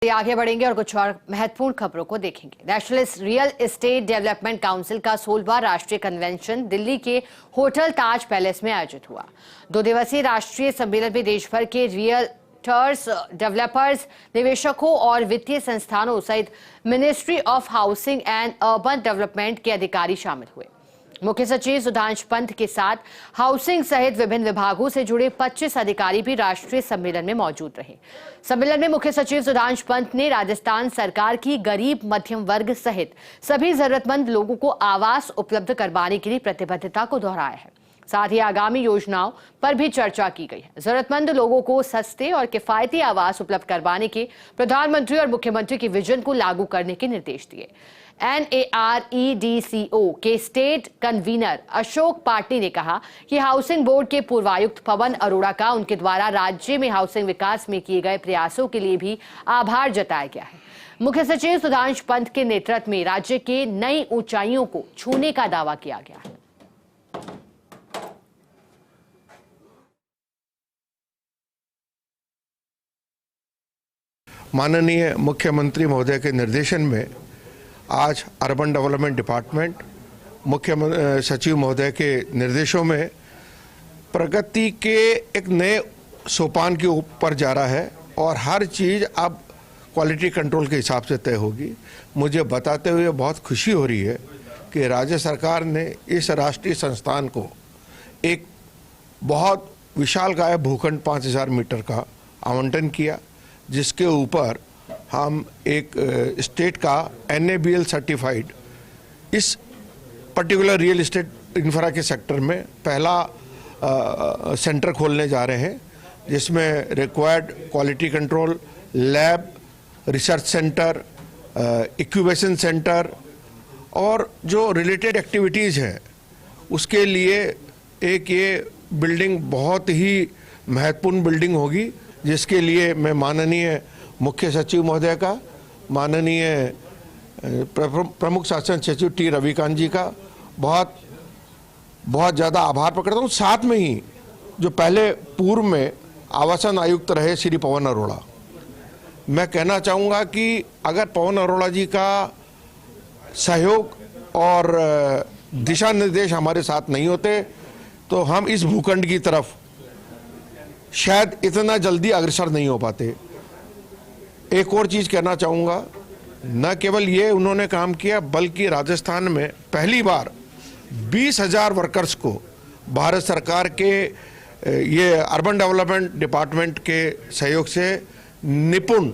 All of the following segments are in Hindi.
आगे बढ़ेंगे और कुछ और महत्वपूर्ण खबरों को देखेंगे। National real estate development council का 16वां राष्ट्रीय कन्वेंशन दिल्ली के होटल ताज पैलेस में आयोजित हुआ। 2 दिवसीय राष्ट्रीय सम्मेलन में देश भर के रियल्टर्स, डेवलपर्स, निवेशकों और वित्तीय संस्थानों सहित ministry of housing and urban development के अधिकारी शामिल हुए। मुख्य सचिव सुधांशु पंत के साथ हाउसिंग सहित विभिन्न विभागों से जुड़े 25 अधिकारी भी राष्ट्रीय सम्मेलन में मौजूद रहे। सम्मेलन में मुख्य सचिव सुधांशु पंत ने राजस्थान सरकार की गरीब मध्यम वर्ग सहित सभी जरूरतमंद लोगों को आवास उपलब्ध करवाने के लिए प्रतिबद्धता को दोहराया है। साथ ही आगामी योजनाओं पर भी चर्चा की गई है। जरूरतमंद लोगों को सस्ते और किफायती आवास उपलब्ध करवाने के प्रधानमंत्री और मुख्यमंत्री के विजन को लागू करने के निर्देश दिए। NAREDCO के स्टेट कन्वीनर अशोक पाटनी ने कहा कि हाउसिंग बोर्ड के पूर्वायुक्त पवन अरोड़ा का उनके द्वारा राज्य में हाउसिंग विकास में किए गए प्रयासों के लिए भी आभार जताया गया है। मुख्य सचिव सुधांशु पंत के नेतृत्व में राज्य के नई ऊंचाइयों को छूने का दावा किया गया है। माननीय मुख्यमंत्री महोदय के निर्देशन में आज अर्बन डेवलपमेंट डिपार्टमेंट मुख्य सचिव महोदय के निर्देशों में प्रगति के एक नए सोपान के ऊपर जा रहा है और हर चीज़ अब क्वालिटी कंट्रोल के हिसाब से तय होगी। मुझे बताते हुए बहुत खुशी हो रही है कि राज्य सरकार ने इस राष्ट्रीय संस्थान को एक बहुत विशालकाय भूखंड 5000 मीटर का आवंटन किया, जिसके ऊपर हम एक स्टेट का NABL सर्टिफाइड इस पर्टिकुलर रियल एस्टेट इंफ्रा के सेक्टर में पहला सेंटर खोलने जा रहे हैं, जिसमें required quality control, lab, research centre, incubation centre और जो रिलेटेड एक्टिविटीज़ हैं उसके लिए एक ये बिल्डिंग बहुत ही महत्वपूर्ण बिल्डिंग होगी, जिसके लिए मैं माननीय मुख्य सचिव महोदय का, माननीय प्रमुख शासन सचिव T रविकांत जी का बहुत ज़्यादा आभार प्रकट करता हूँ। साथ में ही जो पहले पूर्व में आवासन आयुक्त रहे श्री पवन अरोड़ा, मैं कहना चाहूँगा कि अगर पवन अरोड़ा जी का सहयोग और दिशा निर्देश हमारे साथ नहीं होते तो हम इस भूखंड की तरफ शायद इतना जल्दी अग्रसर नहीं हो पाते। एक और चीज़ कहना चाहूँगा, न केवल ये उन्होंने काम किया बल्कि राजस्थान में पहली बार 20,000 वर्कर्स को भारत सरकार के ये अर्बन डेवलपमेंट डिपार्टमेंट के सहयोग से निपुण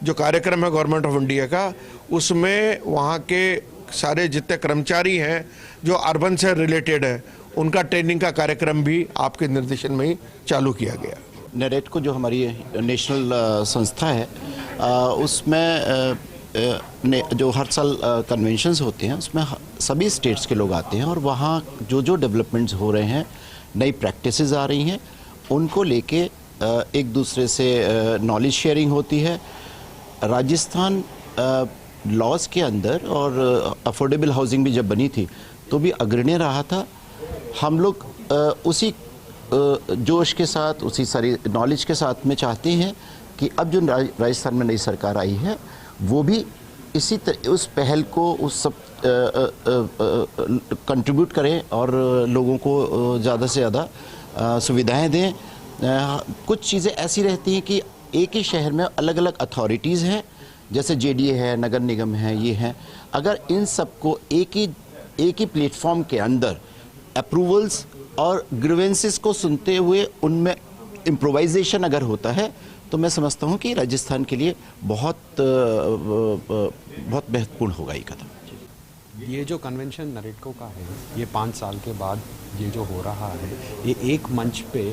जो कार्यक्रम है गवर्नमेंट ऑफ इंडिया का, उसमें वहाँ के सारे जितने कर्मचारी हैं जो अर्बन से रिलेटेड है उनका ट्रेनिंग का कार्यक्रम भी आपके निर्देशन में ही चालू किया गया। नेरेडको जो हमारी नेशनल संस्था है उसमें जो हर साल कन्वेंशंस होते हैं उसमें सभी स्टेट्स के लोग आते हैं और वहाँ जो डेवलपमेंट्स हो रहे हैं, नई प्रैक्टिसेस आ रही हैं, उनको लेके एक दूसरे से नॉलेज शेयरिंग होती है। राजस्थान लॉज के अंदर और अफोर्डेबल हाउसिंग भी जब बनी थी तो भी अग्रणी रहा था। हम लोग उसी जोश के साथ, उसी सारी नॉलेज के साथ में चाहते हैं कि अब जो राजस्थान में नई सरकार आई है वो भी इसी उस पहल को उस सब कंट्रीब्यूट करें और लोगों को ज़्यादा से ज़्यादा सुविधाएं दें। कुछ चीज़ें ऐसी रहती हैं कि एक ही शहर में अलग अलग अथॉरिटीज़ हैं, जैसे JDA है, नगर निगम है, ये हैं। अगर इन सबको एक ही प्लेटफॉर्म के अंदर अप्रूवल्स और ग्रीवेंसेस को सुनते हुए उनमें इम्प्रोवाइजेशन अगर होता है तो मैं समझता हूँ कि राजस्थान के लिए बहुत महत्वपूर्ण होगा ये कदम। ये जो कन्वेंशन नेरेडको का है, ये 5 साल के बाद ये जो हो रहा है, ये एक मंच पे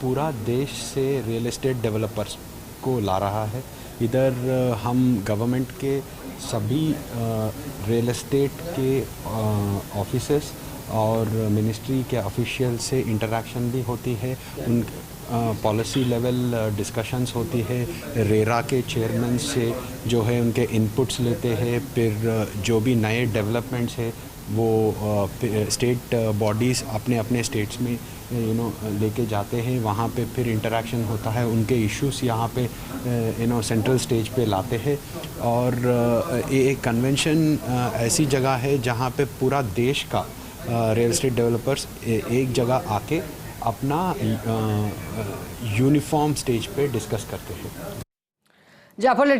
पूरा देश से रियल एस्टेट डेवलपर्स को ला रहा है। इधर हम गवर्नमेंट के सभी रियल एस्टेट के ऑफिसर्स और मिनिस्ट्री के ऑफिशियल से इंटरेक्शन भी होती है, उन पॉलिसी लेवल डिस्कशंस होती है। रेरा के चेयरमैन से जो है उनके इनपुट्स लेते हैं, फिर जो भी नए डेवलपमेंट्स है वो स्टेट बॉडीज़ अपने अपने स्टेट्स में लेके जाते हैं, वहाँ पे फिर इंटरेक्शन होता है, उनके इश्यूज यहाँ पे सेंट्रल स्टेज पे लाते हैं। और ये एक कन्वेंशन ऐसी जगह है जहाँ पे पूरा देश का रियल एस्टेट डेवलपर्स एक जगह आके अपना यूनिफॉर्म स्टेज पे डिस्कस करते हैं। जयपुर